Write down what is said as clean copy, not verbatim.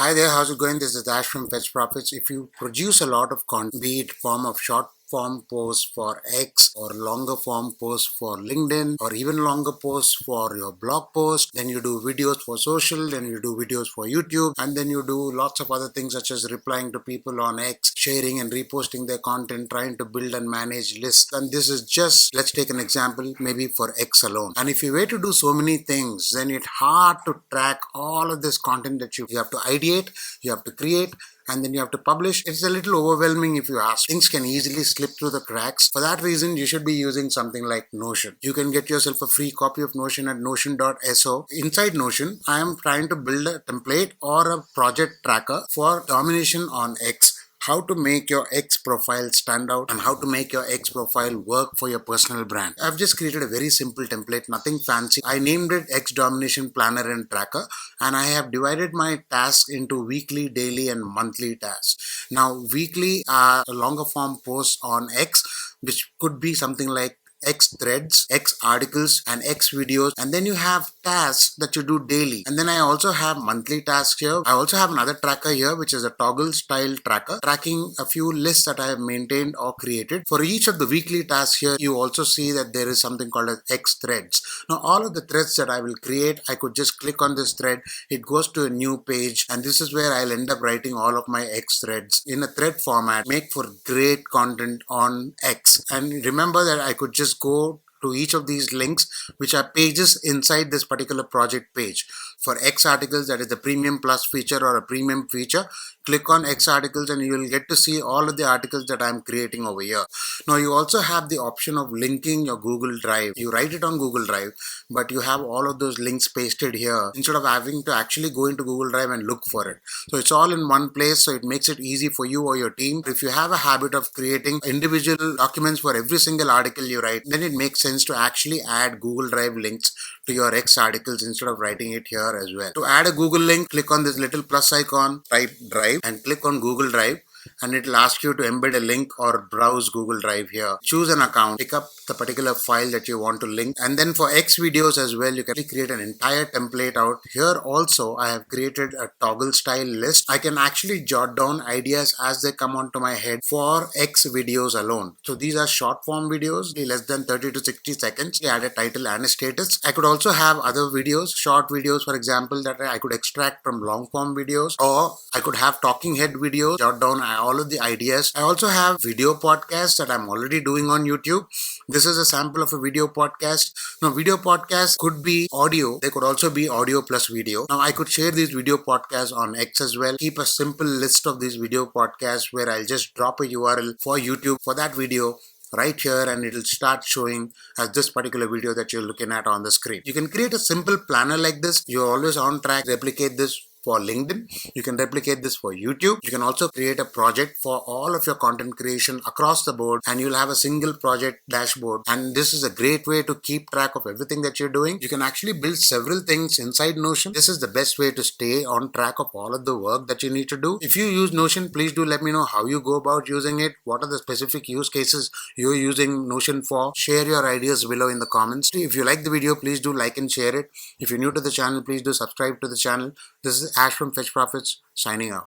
Hi there, how's it going? This is Ash from Fetch Profits. If you produce a lot of content, be it form of short form posts for X or longer form posts for LinkedIn or even longer posts for your blog post, then you do videos for social, then you do videos for YouTube, and then you do lots of other things such as replying to people on X, sharing and reposting their content, trying to build and manage lists. And this is just, let's take an example, maybe for X alone. And if you were to do so many things, then it's hard to track all of this content that you have to ideate, you have to create, and then you have to publish. It's a little overwhelming if you ask. Things can easily slip through the cracks. For that reason, you should be using something like Notion. You can get yourself a free copy of Notion at notion.so. Inside Notion, I am trying to build a template or a project tracker for domination on X, how to make your X profile stand out and how to make your X profile work for your personal brand. I've just created a very simple template, nothing fancy. I named it X Domination Planner and Tracker, and I have divided my tasks into weekly, daily, and monthly tasks. Now, weekly are longer form posts on X, which could be something like X threads, X articles, and X videos. And then you have tasks that you do daily. And then I also have monthly tasks here. I also have another tracker here, which is a toggle style tracker, tracking a few lists that I have maintained or created. For each of the weekly tasks here, you also see that there is something called as X threads. Now, all of the threads that I will create, I could just click on this thread. It goes to a new page. And this is where I'll end up writing all of my X threads in a thread format. Make for great content on X. And remember that I could just go to each of these links, which are pages inside this particular project page. For X articles, that is the premium plus feature or a premium feature, click on X articles and you will get to see all of the articles that I'm creating over here. Now you also have the option of linking your Google Drive. You write it on Google Drive, but you have all of those links pasted here instead of having to actually go into Google Drive and look for it. So it's all in one place, so it makes it easy for you or your team. If you have a habit of creating individual documents for every single article you write, then it makes sense to actually add Google Drive links to your X articles instead of writing it here as well. To add a Google link, click on this little plus icon, type Drive, and click on Google Drive, and it will ask you to embed a link or browse Google Drive here. Choose an account, pick up the particular file that you want to link, and then for X videos as well, you can create an entire template out. Here also, I have created a toggle style list. I can actually jot down ideas as they come onto my head for X videos alone. So these are short form videos, less than 30 to 60 seconds. I add a title and a status. I could also have other videos, short videos, for example, that I could extract from long form videos, or I could have talking head videos, jot down all of the ideas. I also have video podcasts that I'm already doing on YouTube. This is a sample of a video podcast. Now, video podcasts could be audio. They could also be audio plus video. Now, I could share these video podcasts on X as well. Keep a simple list of these video podcasts where I'll just drop a URL for YouTube for that video right here, and it'll start showing as this particular video that you're looking at on the screen. You can create a simple planner like this. You're always on track. Replicate this for LinkedIn. You can replicate this for YouTube. You can also create a project for all of your content creation across the board, and you'll have a single project dashboard. And this is a great way to keep track of everything that you're doing. You can actually build several things inside Notion. This is the best way to stay on track of all of the work that you need to do. If you use Notion, please do let me know how you go about using it. What are the specific use cases you're using Notion for? Share your ideas below in the comments. If you like the video, please do like and share it. If you're new to the channel, please do subscribe to the channel. This is Ash from Fetch Profits, signing out.